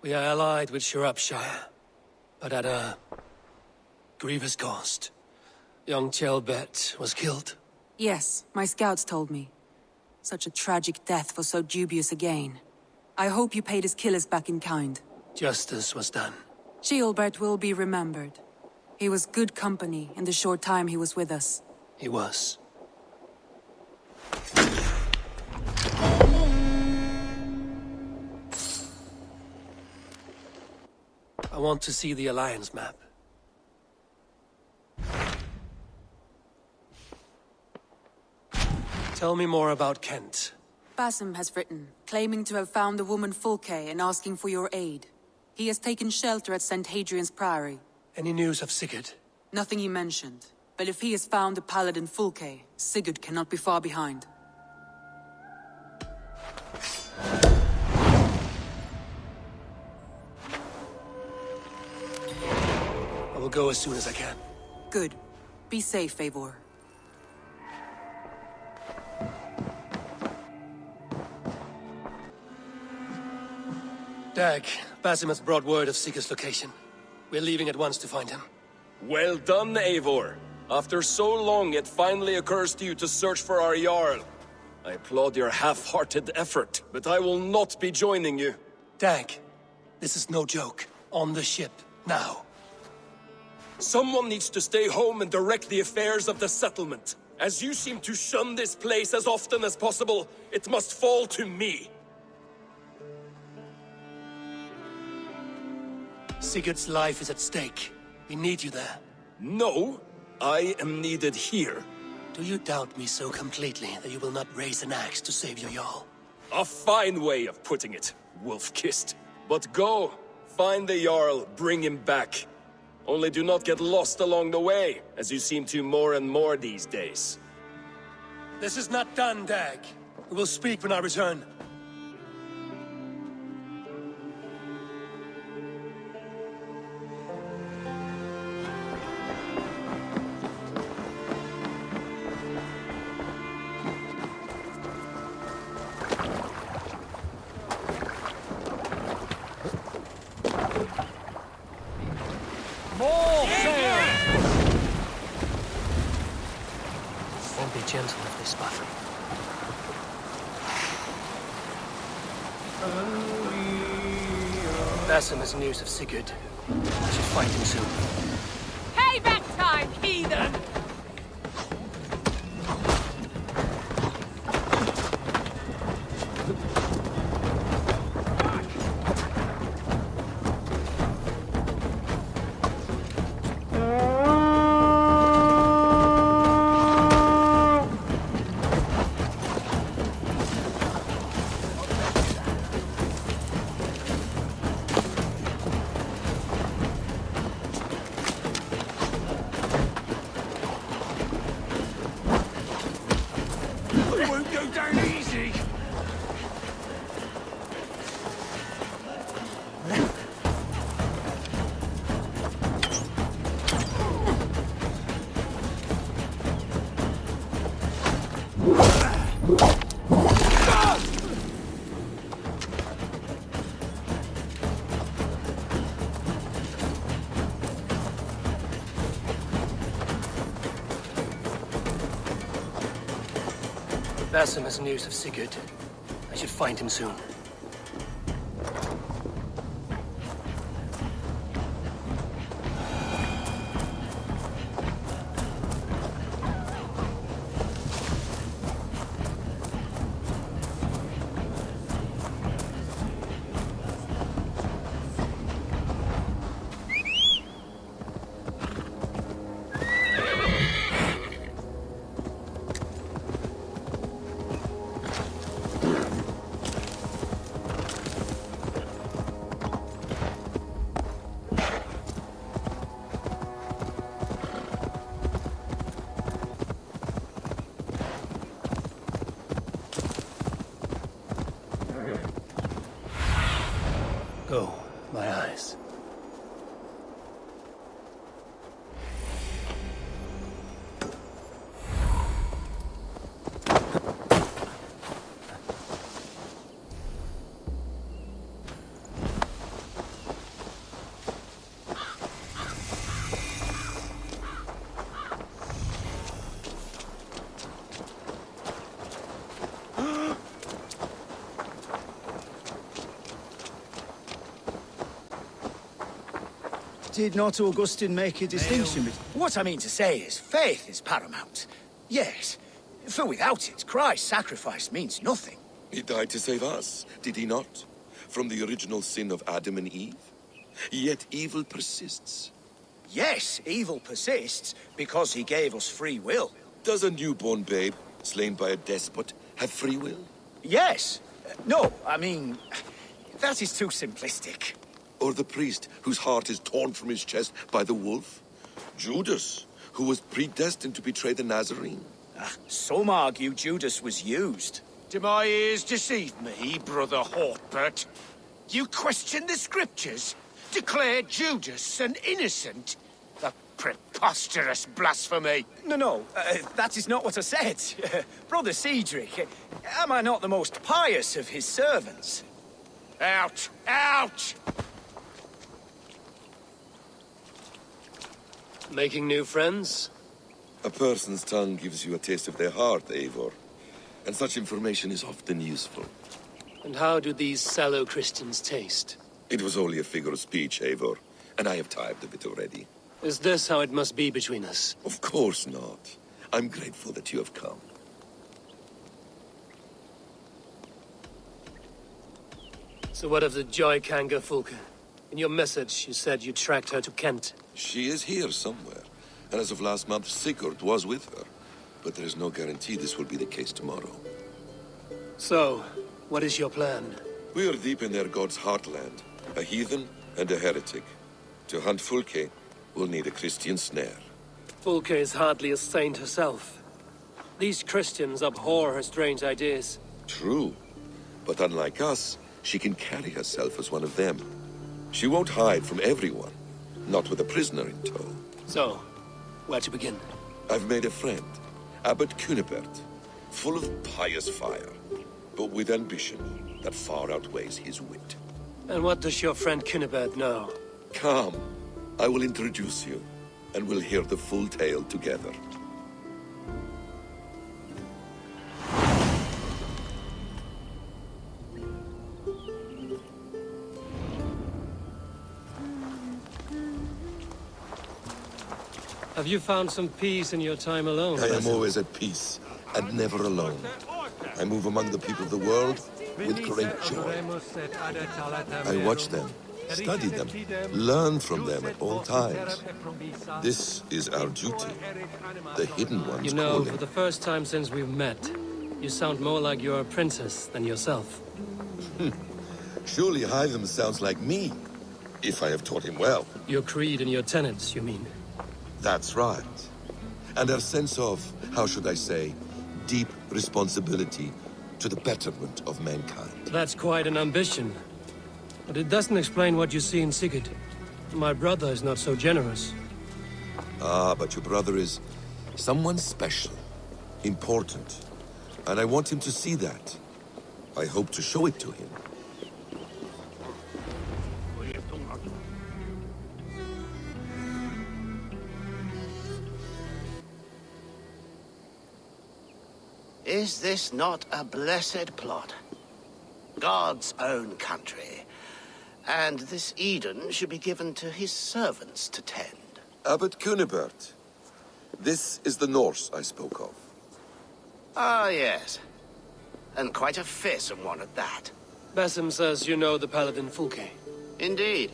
We are allied with Shropshire, but at a grievous cost. Young Abbot was killed. Yes, my scouts told me. Such a tragic death for so dubious a gain. I hope you paid his killers back in kind. Justice was done. Abbot will be remembered. He was good company in the short time he was with us. He was. I want to see the Alliance map. Tell me more about Kent. Basim has written, claiming to have found the woman Fulke and asking for your aid. He has taken shelter at St. Hadrian's Priory. Any news of Sigurd? Nothing he mentioned. But if he has found the paladin Fulke, Sigurd cannot be far behind. I will go as soon as I can. Good. Be safe, Eivor. Dag, Basim has brought word of Sigurd's location. We're leaving at once to find him. Well done, Eivor. After so long, it finally occurs to you to search for our Jarl. I applaud your half-hearted effort, but I will not be joining you. Dag, this is no joke. On the ship, now. Someone needs to stay home and direct the affairs of the settlement. As you seem to shun this place as often as possible, it must fall to me. Sigurd's life is at stake. We need you there. No, I am needed here. Do you doubt me so completely that you will not raise an axe to save your Jarl? A fine way of putting it, wolf-kissed. But go, find the Jarl, bring him back. Only do not get lost along the way, as you seem to more and more these days. This is not done, Dag. We will speak when I return. Won't be gentle if they spot me. Basim has news of Sigurd. I should find him soon. Payback time, heathen! Basim has news of Sigurd. I should find him soon. Go, my eyes. Did not Augustine make a distinction between... What I mean to say is, faith is paramount. Yes, for without it, Christ's sacrifice means nothing. He died to save us, did he not? From the original sin of Adam and Eve? Yet evil persists. Yes, evil persists because he gave us free will. Does a newborn babe, slain by a despot, have free will? Yes. No, I mean, that is too simplistic. Or the priest whose heart is torn from his chest by the wolf? Judas, who was predestined to betray the Nazarene? Some argue Judas was used. Do my ears deceive me, Brother Hortbert? You question the scriptures? Declare Judas an innocent? A preposterous blasphemy! No, that is not what I said. Brother Cedric, am I not the most pious of his servants? Out! Out! Making new friends? A person's tongue gives you a taste of their heart, Eivor. And such information is often useful. And how do these sallow Christians taste? It was only a figure of speech, Eivor, and I have tired of it already. Is this how it must be between us? Of course not. I'm grateful that you have come. So what of the Joy Kanga Fulke? In your message, you said you tracked her to Kent. She is here somewhere, and as of last month, Sigurd was with her. But there is no guarantee this will be the case tomorrow. So, what is your plan? We are deep in their god's heartland, a heathen and a heretic. To hunt Fulke, we'll need a Christian snare. Fulke is hardly a saint herself. These Christians abhor her strange ideas. True, but unlike us, she can carry herself as one of them. She won't hide from everyone, not with a prisoner in tow. So, where to begin? I've made a friend, Abbot Cunibert, full of pious fire, but with ambition that far outweighs his wit. And what does your friend Cunibert know? Come, I will introduce you, and we'll hear the full tale together. Have you found some peace in your time alone? I am always at peace, and never alone. I move among the people of the world with great joy. I watch them, study them, learn from them at all times. This is our duty, the hidden one's You know, calling. for the first time since we've met, you sound more like you're a princess than yourself. Surely Hytham sounds like me, if I have taught him well. Your creed and your tenets, you mean? That's right. And our sense of, how should I say, deep responsibility to the betterment of mankind. That's quite an ambition. But it doesn't explain what you see in Sigurd. My brother is not so generous. Ah, but your brother is someone special, important. And I want him to see that. I hope to show it to him. Is this not a blessed plot? God's own country. And this Eden should be given to his servants to tend. Abbot Cunibert. This is the Norse I spoke of. Ah, yes. And quite a fearsome one at that. Basim says you know the paladin Fulke. Indeed.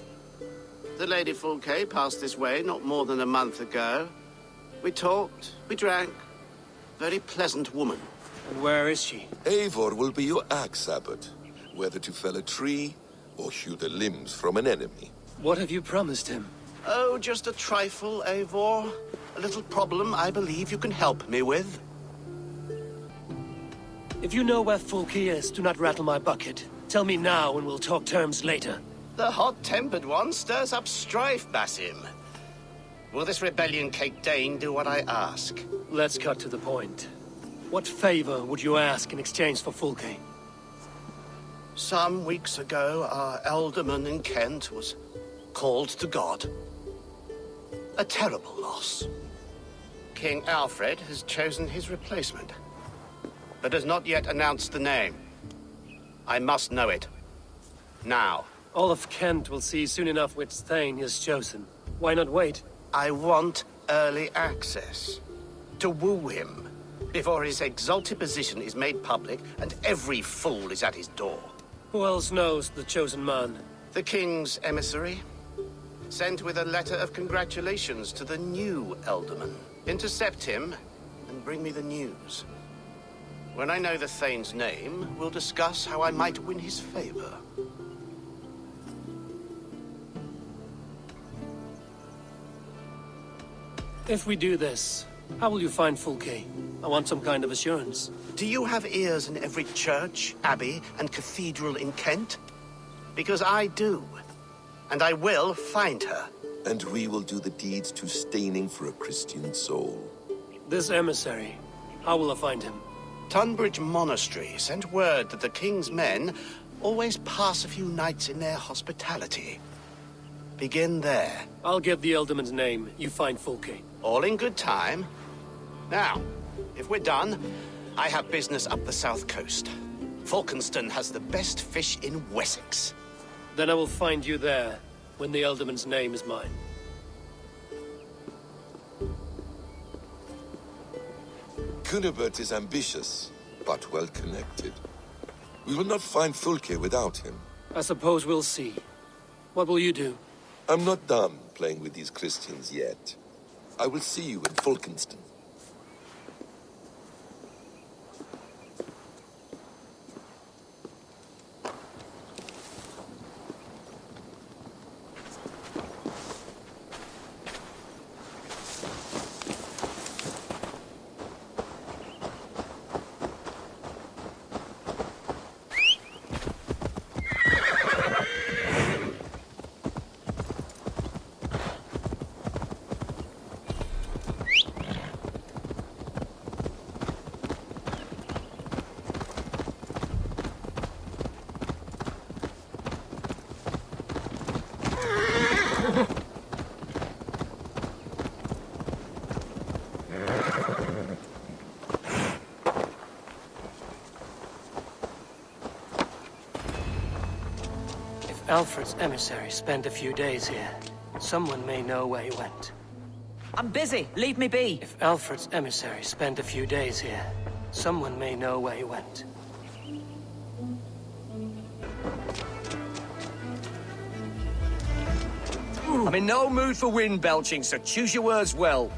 The Lady Fulke passed this way not more than a month ago. We talked, we drank. Very pleasant woman. And where is she? Eivor will be your axe, Abbot. Whether to fell a tree or hew the limbs from an enemy. What have you promised him? Oh, just a trifle, Eivor. A little problem I believe you can help me with. If you know where Fulke is, do not rattle my bucket. Tell me now and we'll talk terms later. The hot-tempered one stirs up strife, Basim. Will this rebellion Cape Dane do what I ask? Let's cut to the point. What favor would you ask in exchange for Fulke? Some weeks ago, our alderman in Kent was called to God. A terrible loss. King Alfred has chosen his replacement, but has not yet announced the name. I must know it. Now. All of Kent will see soon enough which Thane is chosen. Why not wait? I want early access. To woo him, before his exalted position is made public and every fool is at his door. Who else knows the chosen man? The king's emissary, sent with a letter of congratulations to the new Elderman. Intercept him and bring me the news. When I know the Thane's name, we'll discuss how I might win his favor. If we do this, how will you find Fulke? I want some kind of assurance. Do you have ears in every church, abbey, and cathedral in Kent? Because I do. And I will find her. And we will do the deeds too staining for a Christian soul. This emissary, how will I find him? Tunbridge Monastery sent word that the king's men always pass a few nights in their hospitality. Begin there. I'll get the Elderman's name. You find Fulke. All in good time. Now, if we're done, I have business up the south coast. Falkenston has the best fish in Wessex. Then I will find you there, when the Elderman's name is mine. Cunibert is ambitious, but well-connected. We will not find Fulke without him. I suppose we'll see. What will you do? I'm not done playing with these Christians yet. I will see you in Falkenston. Alfred's emissary spent a few days here. Someone may know where he went. I'm busy. Leave me be. If Alfred's emissary spent a few days here, someone may know where he went. I'm in no mood for wind belching, so choose your words well.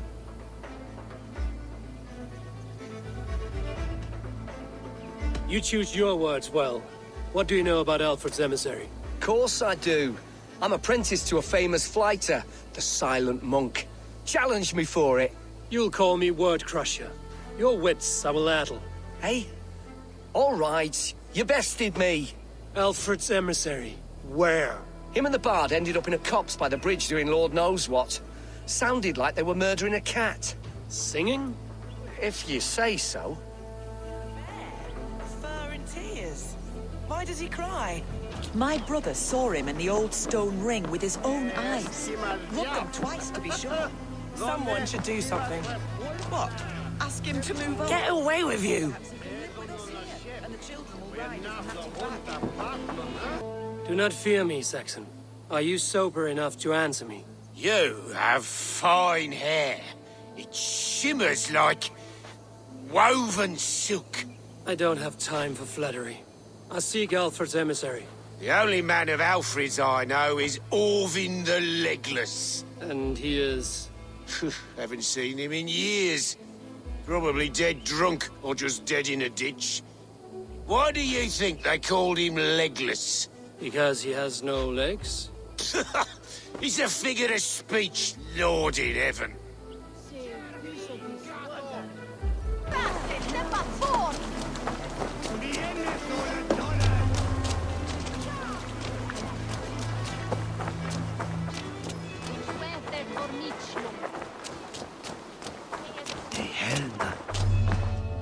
You choose your words well. What do you know about Alfred's emissary? Course I do. I'm apprentice to a famous fighter, the Silent Monk. Challenge me for it. You'll call me Word Crusher. Your wits I will addle. Hey? All right, you bested me. Alfred's emissary. Where? Him and the bard ended up in a copse by the bridge doing Lord knows what. Sounded like they were murdering a cat. Singing? If you say so. Fur and tears. Why does he cry? My brother saw him in the old stone ring with his own eyes. Rubbed them twice to be sure. Someone should do something. What? Ask him to move on. Get away with you! Do not fear me, Saxon. Are you sober enough to answer me? You have fine hair. It shimmers like woven silk. I don't have time for flattery. I seek Alfred's emissary. The only man of Alfred's I know is Orvin the Legless. And he is... Haven't seen him in years. Probably dead drunk, or just dead in a ditch. Why do you think they called him Legless? Because he has no legs? He's a figure of speech, Lord in heaven.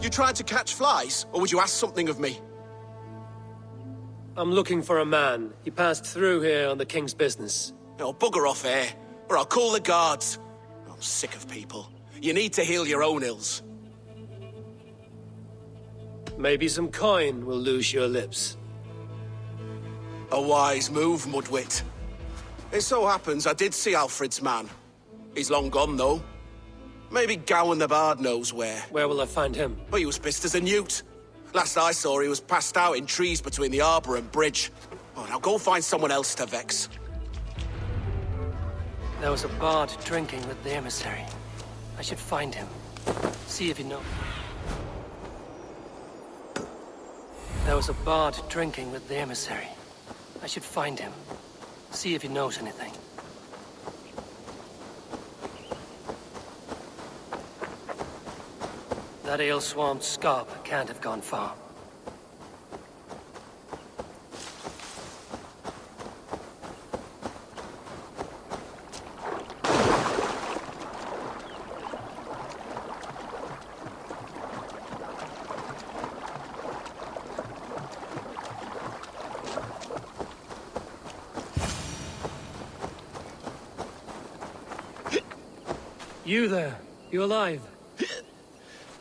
You tried to catch flies, or would you ask something of me? I'm looking for a man. He passed through here on the king's business. No, bugger off here, or I'll call the guards. I'm sick of people. You need to heal your own ills. Maybe some coin will loose your lips. A wise move, Mudwit. It so happens I did see Alfred's man. He's long gone, though. Maybe Gowan the Bard knows where. Where will I find him? Well, he was pissed as a newt. Last I saw, he was passed out in trees between the harbour and bridge. Oh, now go find someone else to vex. There was a bard drinking with the emissary. I should find him. See if he knows. There was a bard drinking with the emissary. I should find him. See if he knows anything. That ale-swamped scarp can't have gone far. You there? You alive?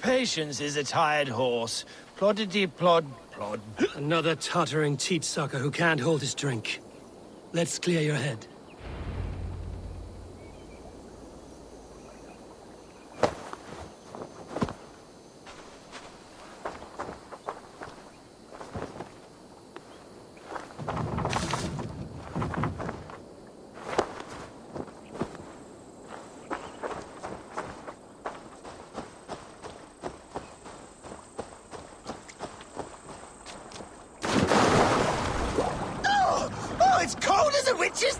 Patience is a tired horse. Ploddity plod plod. Another tottering teat sucker who can't hold his drink. Let's clear your head. It's cold as a witch's...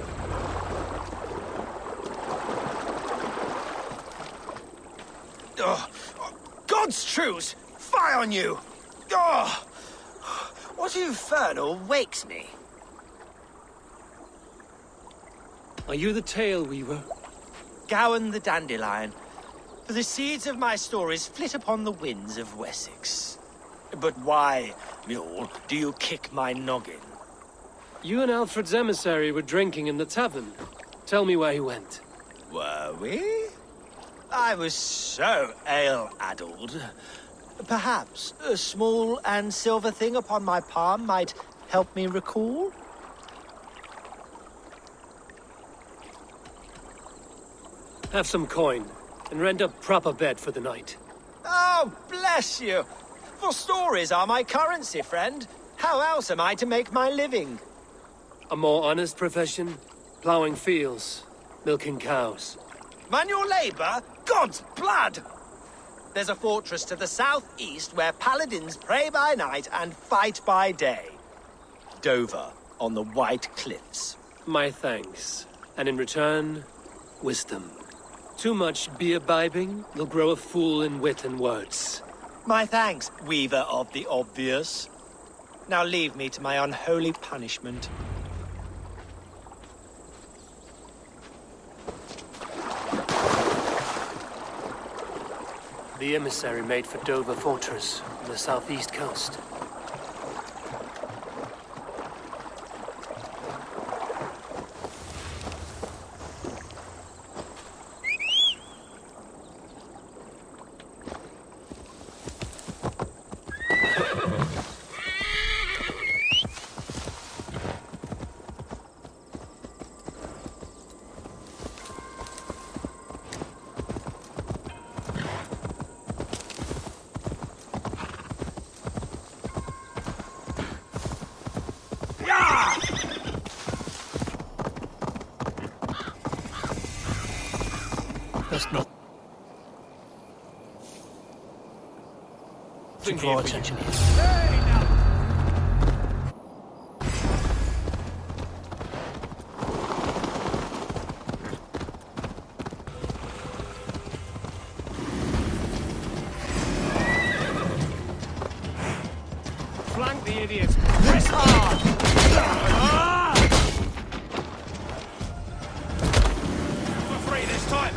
Oh, God's truce! Fie on you! Oh, what infernal wakes me? Are you the tale weaver? Gowan the Dandelion. For the seeds of my stories flit upon the winds of Wessex. But why, mule, do you kick my noggin? You and Alfred's emissary were drinking in the tavern. Tell me where he went. Were we? I was so ale-addled. Perhaps a small and silver thing upon my palm might help me recall? Have some coin, and rent a proper bed for the night. Oh, bless you! For stories are my currency, friend. How else am I to make my living? A more honest profession? Ploughing fields, milking cows. Manual labor? God's blood! There's a fortress to the southeast where paladins pray by night and fight by day. Dover, on the White Cliffs. My thanks. And in return, wisdom. Too much beer-bibbing will grow a fool in wit and words. My thanks, weaver of the obvious. Now leave me to my unholy punishment. The emissary made for Dover Fortress on the southeast coast. Best not. To draw attention here. Flank the idiots! Press hard! We're free this time!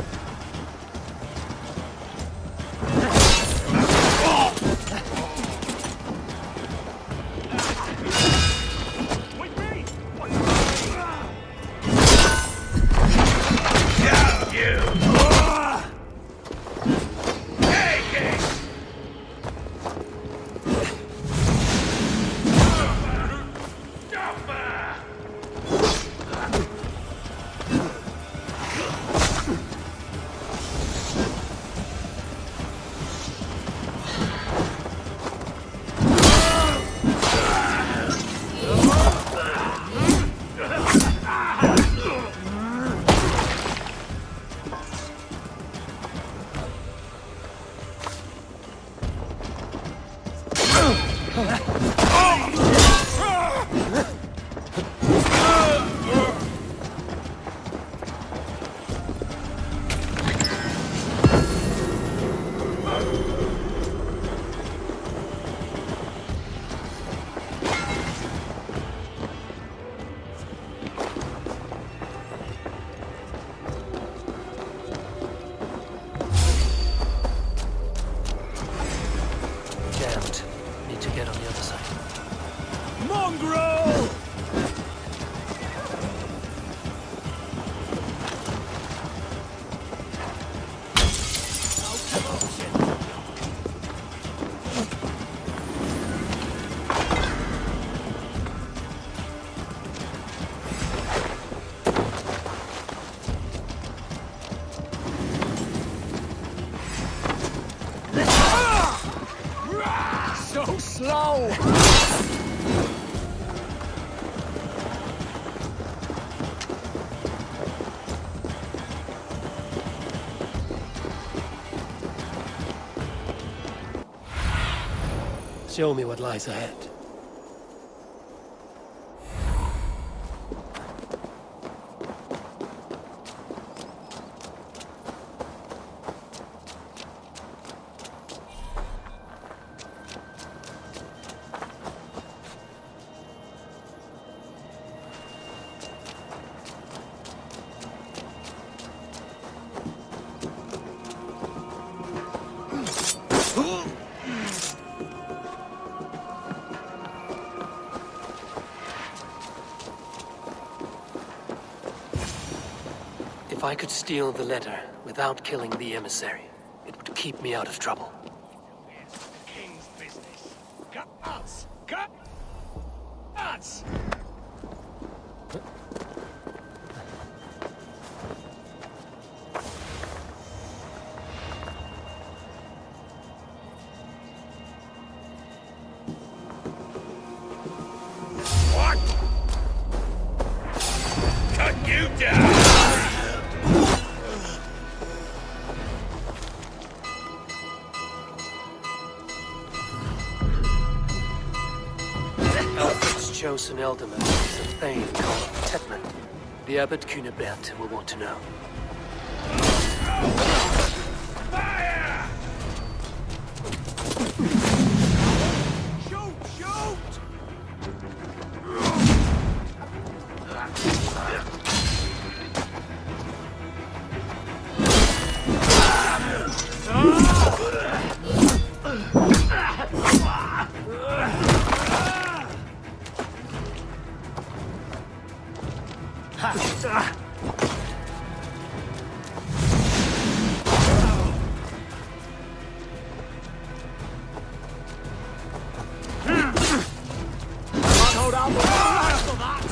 Show me what lies ahead. If I could steal the letter without killing the emissary, it would keep me out of trouble. King's business. Guts! Guts! What? Cut you down! Alfred's chosen elderman is a thane called Tetman. The Abbot Cunibert will want to know. Fire! Shoot! Shoot! Hold on, for that!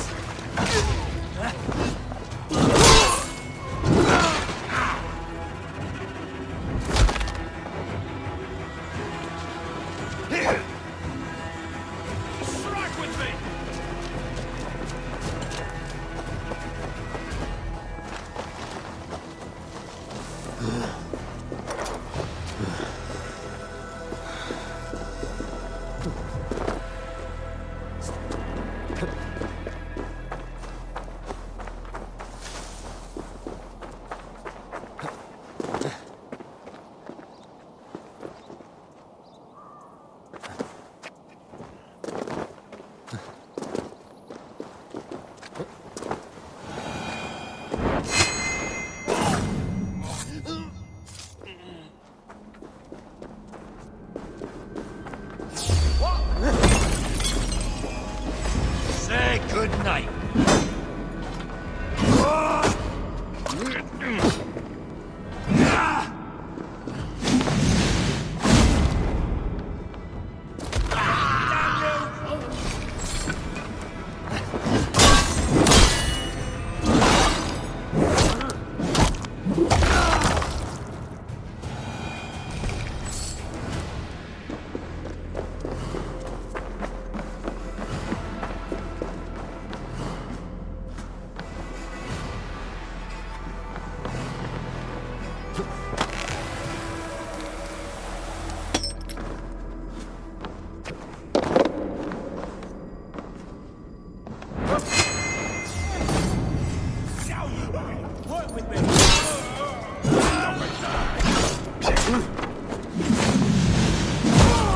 Strike with me! Say good night. Work with me.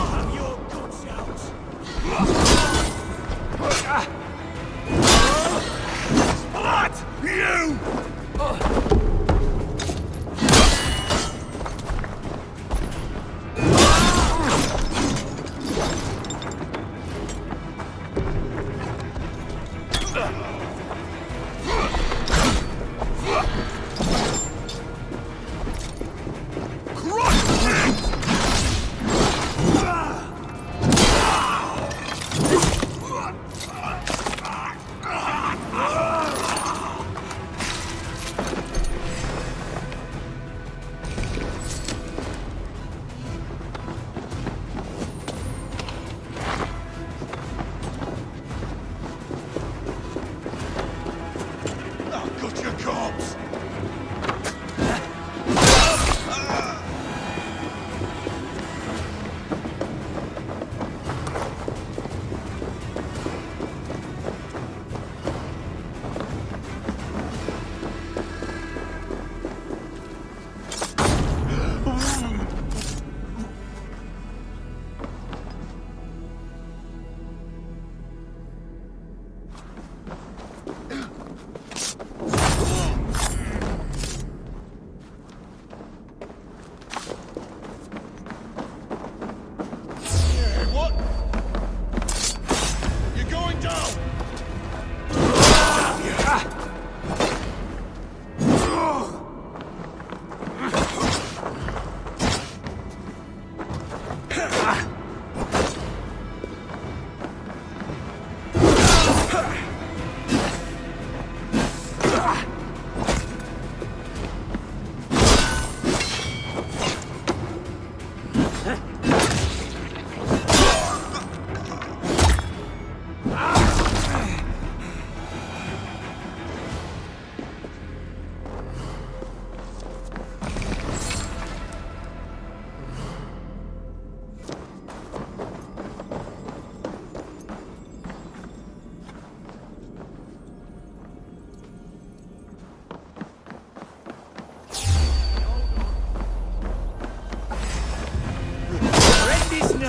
Have your guts out. What? You!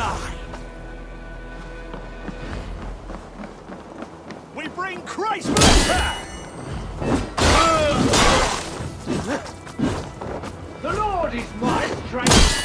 nigh. We bring Christ for the crown. The Lord is my strength.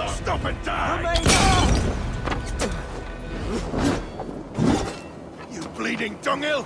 Stop and die! You bleeding dunghill!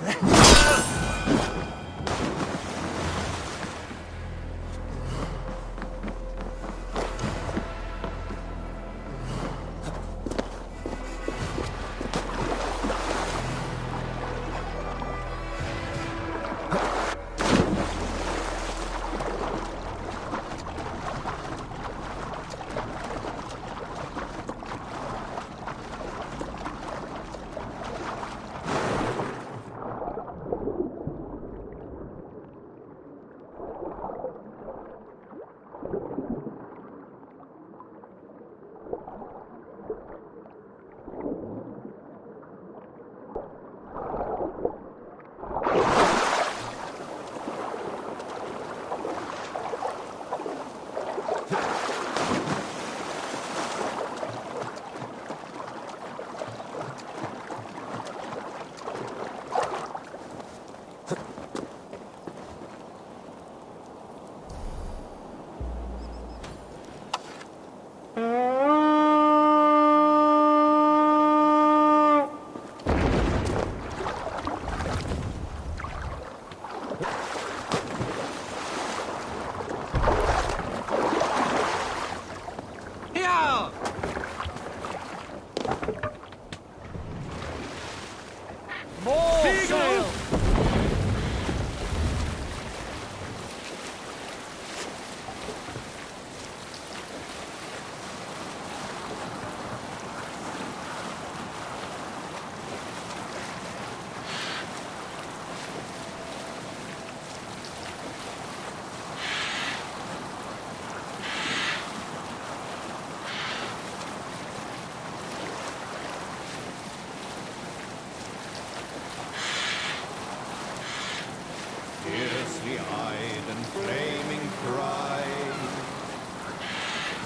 Fiercely eyed and flaming pride,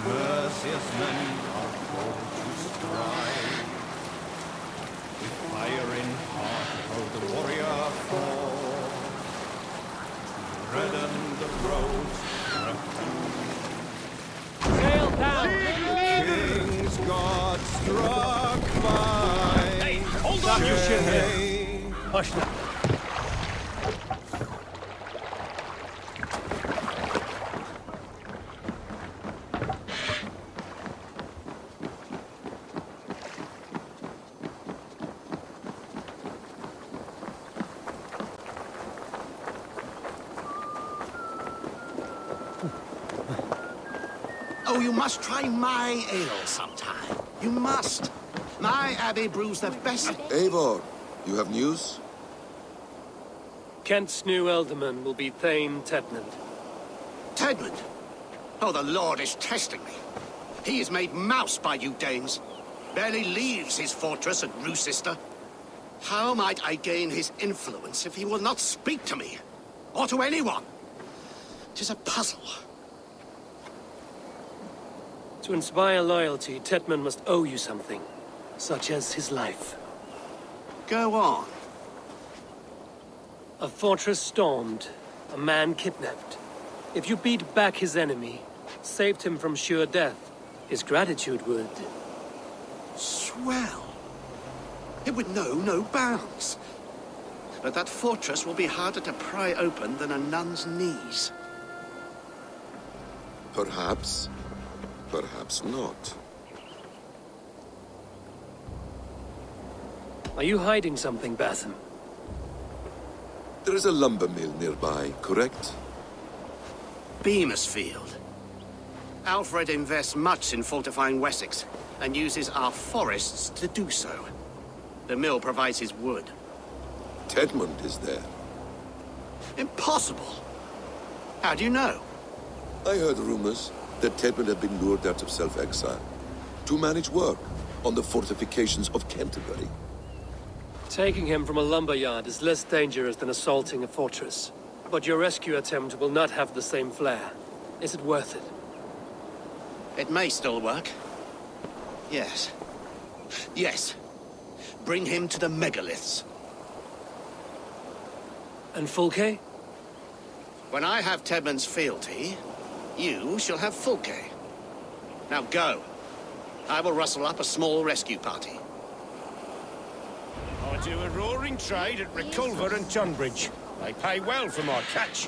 merciless men are called to strive. With fire in heart will the warrior fall, to redden the road from doom. Sail down! Kings, gods, Hush now. Oh, you must try my ale sometime. You must. My abbey brews the best. Eivor, you have news? Kent's new ealdorman will be Thane Tedmund. Tedmund? Oh, the Lord is testing me. He is made mouse by you Danes. Barely leaves his fortress at Roosister. How might I gain his influence if he will not speak to me? Or to anyone? 'Tis a puzzle. To inspire loyalty, Tedmund must owe you something, such as his life. Go on. A fortress stormed, a man kidnapped. If you beat back his enemy, saved him from sure death, his gratitude would... Swell. It would know no bounds. But that fortress will be harder to pry open than a nun's knees. Perhaps. Perhaps not. Are you hiding something, Batham? There is a lumber mill nearby, correct? Beamisfield. Alfred invests much in fortifying Wessex, and uses our forests to do so. The mill provides his wood. Tedmund is there. Impossible! How do you know? I heard rumors that Tedmund had been lured out of self-exile to manage work on the fortifications of Canterbury. Taking him from a lumberyard is less dangerous than assaulting a fortress. But your rescue attempt will not have the same flair. Is it worth it? It may still work. Yes. Yes. Bring him to the megaliths. And Fulke? When I have Tedmund's fealty, you shall have Fulke. Now go. I will rustle up a small rescue party. I do a roaring trade at Reculver and Tunbridge. They pay well for my catch.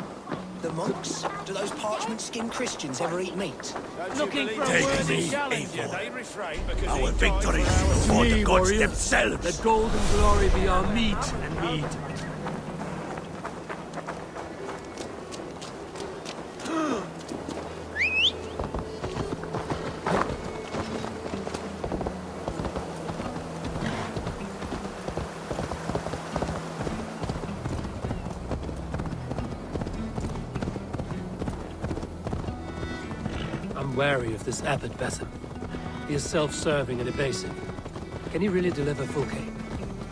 The monks? Do those parchment-skinned Christians ever eat meat? Looking for a worthy challenger. They refrain because Our victory before the gods themselves. Let gold and glory be our meat and mead. I'm wary of this Abbot Batham. He is self-serving and evasive. Can he really deliver Fulke?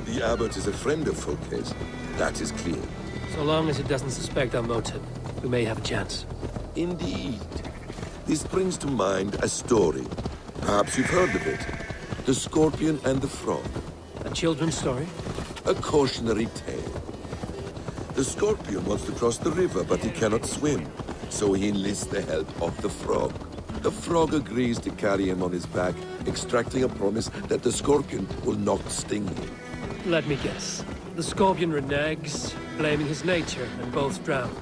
The Abbot is a friend of Fulke's. That is clear. So long as he doesn't suspect our motive, we may have a chance. Indeed. This brings to mind a story. Perhaps you've heard of it. The Scorpion and the Frog. A children's story? A cautionary tale. The Scorpion wants to cross the river, but he cannot swim. So he enlists the help of the Frog. The Frog agrees to carry him on his back, extracting a promise that the Scorpion will not sting him. Let me guess. The Scorpion reneges, blaming his nature, and both drown.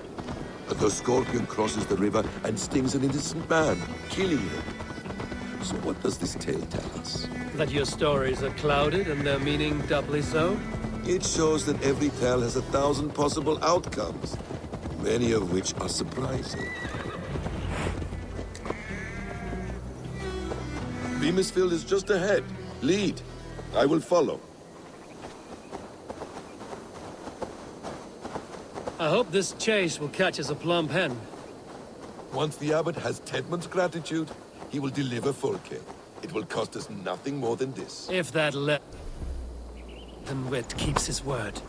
The Scorpion crosses the river and stings an innocent man, killing him. So what does this tale tell us? That your stories are clouded and their meaning doubly so? It shows that every tale has 1,000 possible outcomes, many of which are surprising. Beamisfield is just ahead. Lead. I will follow. I hope this chase will catch us a plump hen. Once the Abbot has Tedmund's gratitude, he will deliver Fulke. It will cost us nothing more than this. If that then Wit keeps his word.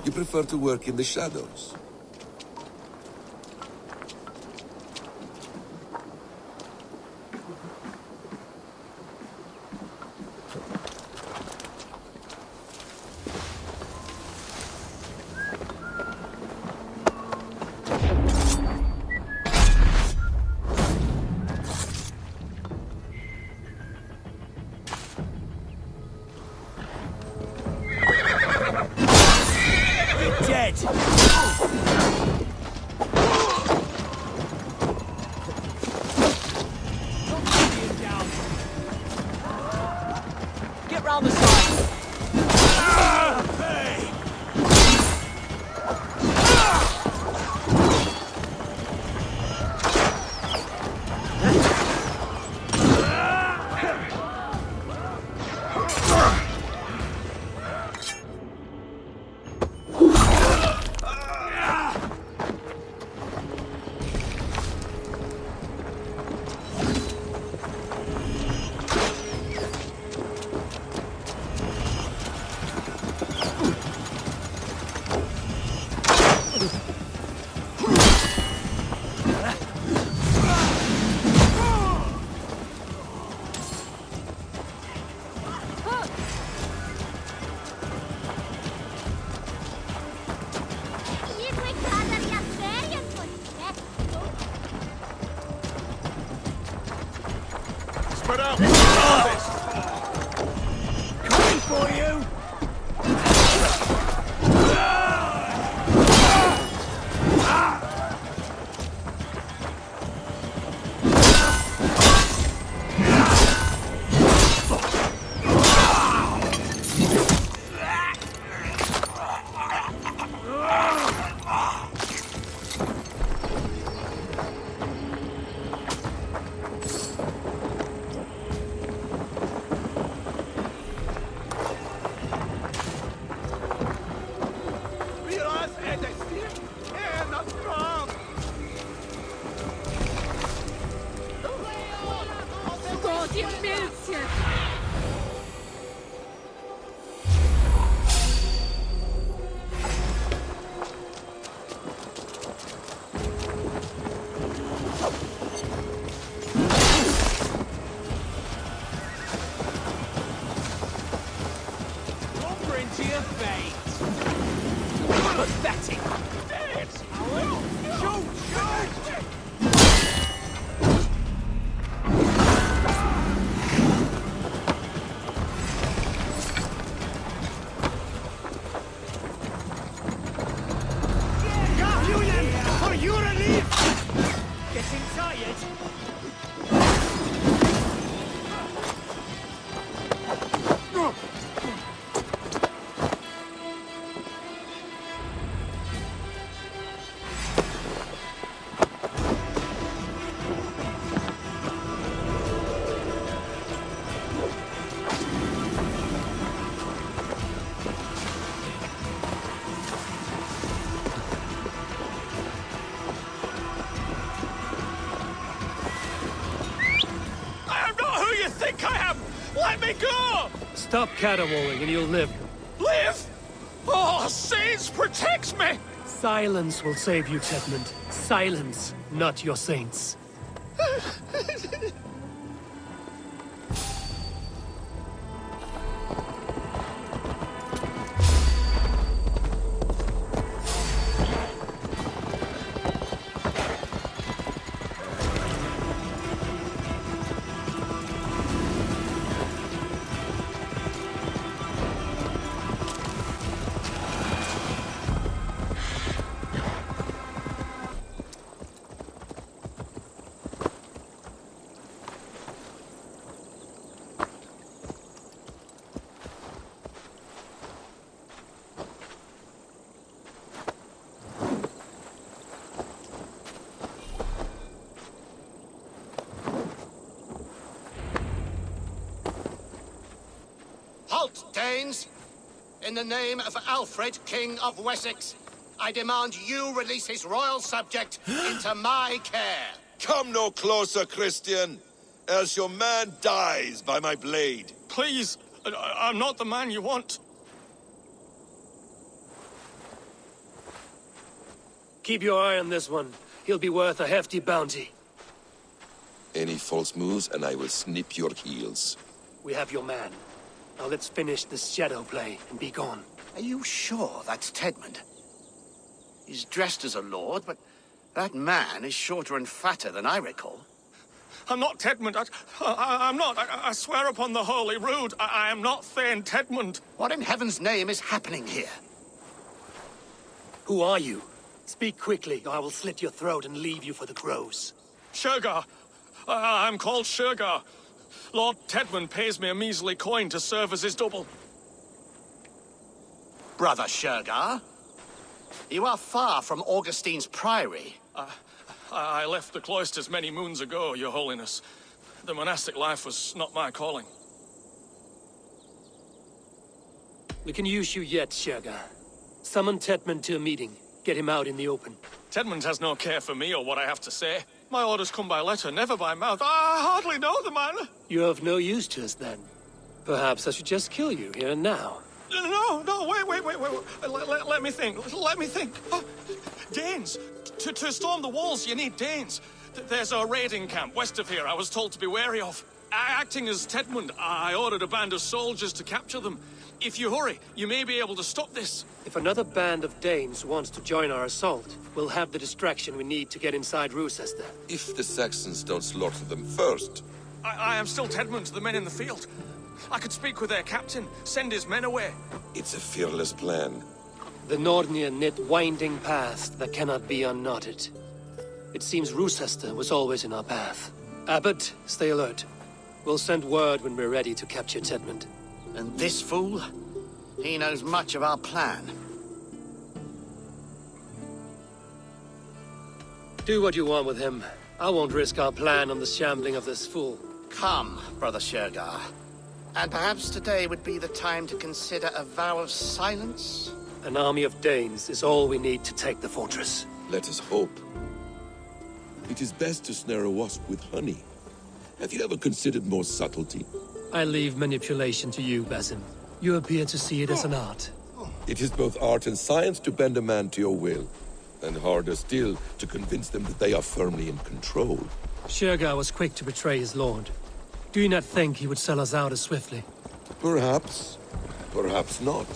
You prefer to work in the shadows? Spread out! Coming for you! Pathetic! Dead! Shoot! Shoot! Got you then! For your relief! Getting tired? Let me go! Stop caterwauling and you'll live. Live? Oh, saints protect me! Silence will save you, Tedmund. Silence, not your saints. Halt, Danes! In the name of Alfred, King of Wessex, I demand you release his royal subject into my care. Come no closer, Christian, else your man dies by my blade. Please, I'm not the man you want. Keep your eye on this one. He'll be worth a hefty bounty. Any false moves and I will snip your heels. We have your man. Now let's finish this shadow play and be gone. Are you sure that's Tedmund? He's dressed as a lord, but that man is shorter and fatter than I recall. I'm not Tedmund. I'm not. I swear upon the Holy Rood, I am not Thane Tedmund. What in heaven's name is happening here? Who are you? Speak quickly, or I will slit your throat and leave you for the crows. Shergar. I'm called Shergar. Lord Tedmund pays me a measly coin to serve as his double. Brother Shergar? You are far from Augustine's priory. I left the cloisters many moons ago, Your Holiness. The monastic life was not my calling. We can use you yet, Shergar. Summon Tedmund to a meeting. Get him out in the open. Tedmund has no care for me or what I have to say. My orders come by letter, never by mouth. I hardly know the man. You're of no use to us, then. Perhaps I should just kill you here and now. No, wait. Let me think. Oh, Danes. To storm the walls, you need Danes. There's a raiding camp west of here I was told to be wary of. Acting as Tedmund, I ordered a band of soldiers to capture them. If you hurry, you may be able to stop this. If another band of Danes wants to join our assault, we'll have the distraction we need to get inside Rochester. If the Saxons don't slaughter them first, I am still Tedmund to the men in the field. I could speak with their captain, send his men away. It's a fearless plan. The Nordnir knit winding past that cannot be unknotted. It seems Roosester was always in our path. Abbot, stay alert. We'll send word when we're ready to capture Tedmund. And this fool? He knows much of our plan. Do what you want with him. I won't risk our plan on the shambling of this fool. Come, Brother Shergar. And perhaps today would be the time to consider a vow of silence? An army of Danes is all we need to take the fortress. Let us hope. It is best to snare a wasp with honey. Have you ever considered more subtlety? I leave manipulation to you, Basim. You appear to see it as an art. It is both art and science to bend a man to your will. And harder still to convince them that they are firmly in control. Shergar was quick to betray his lord. Do you not think he would sell us out as swiftly? Perhaps. Perhaps not.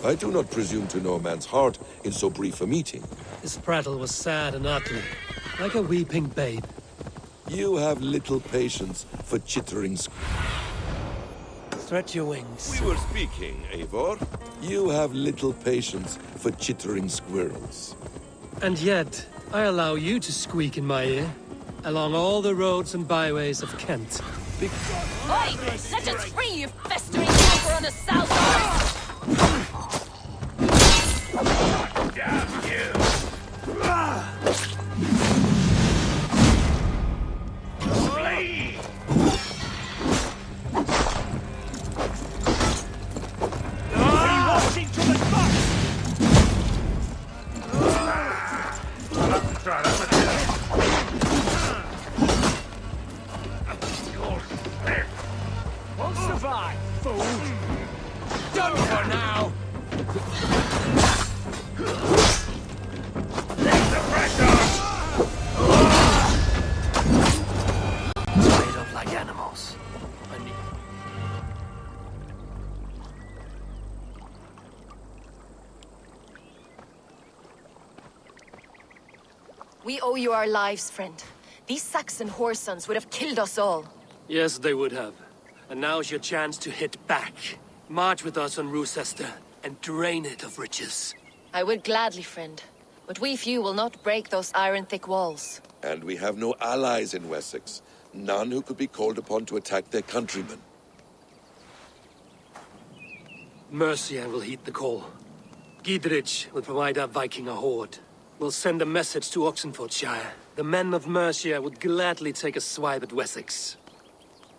I do not presume to know a man's heart in so brief a meeting. His prattle was sad and ugly, like a weeping babe. You have little patience for chittering Stretch your wings. We were speaking, Eivor. You have little patience for chittering squirrels. And yet, I allow you to squeak in my ear, along all the roads and byways of Kent. Oi! Let us free, you festering viper on a south horse! Damn you! Flee! Watching to the butt! Won't survive, fool! Done for now! Made up like animals. We owe you our lives, friend. These Saxon whore sons would have killed us all. Yes, they would have. And now's your chance to hit back. March with us on Roosester and drain it of riches. I would gladly, friend. But we few will not break those iron-thick walls. And we have no allies in Wessex. None who could be called upon to attack their countrymen. Mercia will heed the call. Gidrich will provide our Viking a horde. We'll send a message to Oxenfordshire. The men of Mercia would gladly take a swipe at Wessex.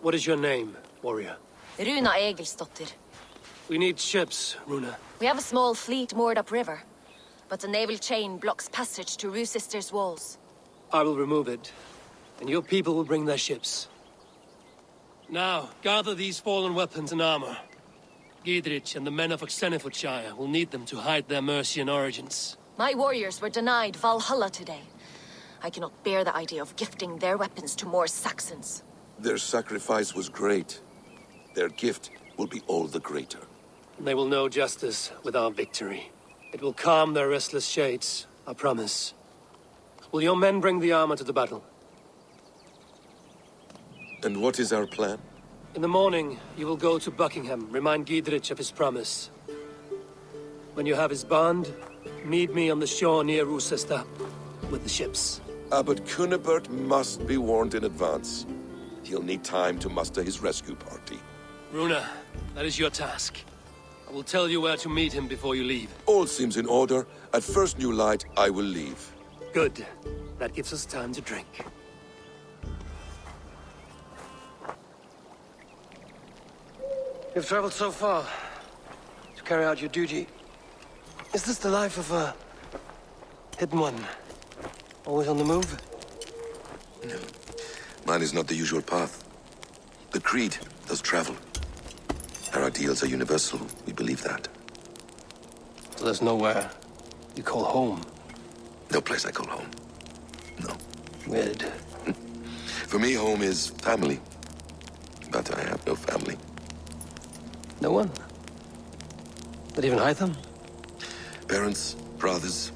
What is your name, warrior? Runa Egilsdotter. We need ships, Runa. We have a small fleet moored upriver, but the naval chain blocks passage to Roosester's walls. I will remove it, and your people will bring their ships. Now, gather these fallen weapons and armor. Gidrich and the men of Oxenfordshire will need them to hide their Mercian origins. My warriors were denied Valhalla today. I cannot bear the idea of gifting their weapons to more Saxons. Their sacrifice was great. Their gift will be all the greater. They will know justice with our victory. It will calm their restless shades, I promise. Will your men bring the armor to the battle? And what is our plan? In the morning, you will go to Buckingham, remind Gidrich of his promise. When you have his bond, meet me on the shore near Roosester with the ships. Abbot Cunibert must be warned in advance. He'll need time to muster his rescue party. Runa, that is your task. I will tell you where to meet him before you leave. All seems in order. At first new light, I will leave. Good. That gives us time to drink. You've traveled so far to carry out your duty. Is this the life of a hidden one? Always on the move? No. Mine is not the usual path. The Creed does travel. Our ideals are universal. We believe that. So there's nowhere you call home? No place I call home. No. Weird. For me, home is family. But I have no family. No one? Not even Hytham? Parents, brothers,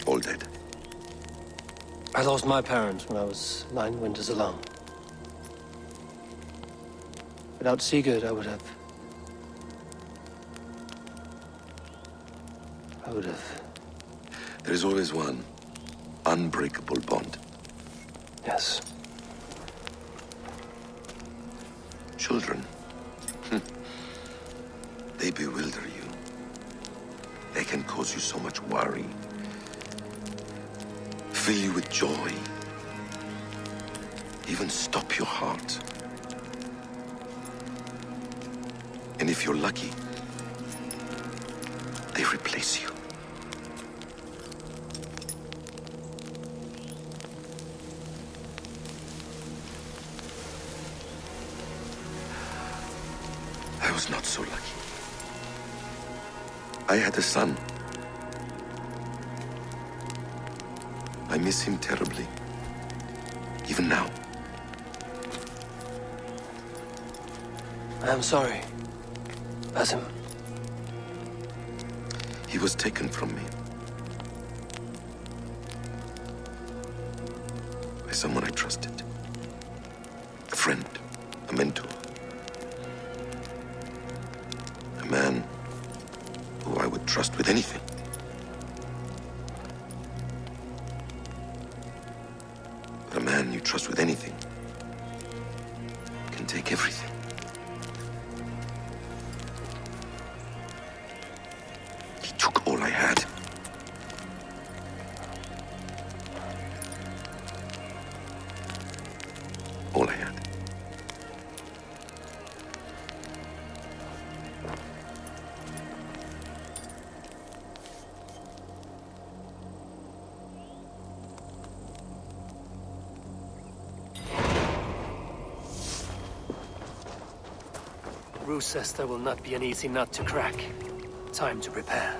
all dead. I lost my parents when I was 9 winters alone. Without Sigurd, I would have... There is always one unbreakable bond. Yes. Children. They bewilder you. They can cause you so much worry. Fill you with joy. Even stop your heart. And if you're lucky, they replace you. I was not so lucky. I had a son. I miss him terribly. Even now. I am sorry, Basim. He was taken from me. By someone I trusted. A friend, a mentor. A man who I would trust with anything. But a man you trust with anything can take everything. He took all I had. All I had. Roosester will not be an easy nut to crack. Time to prepare.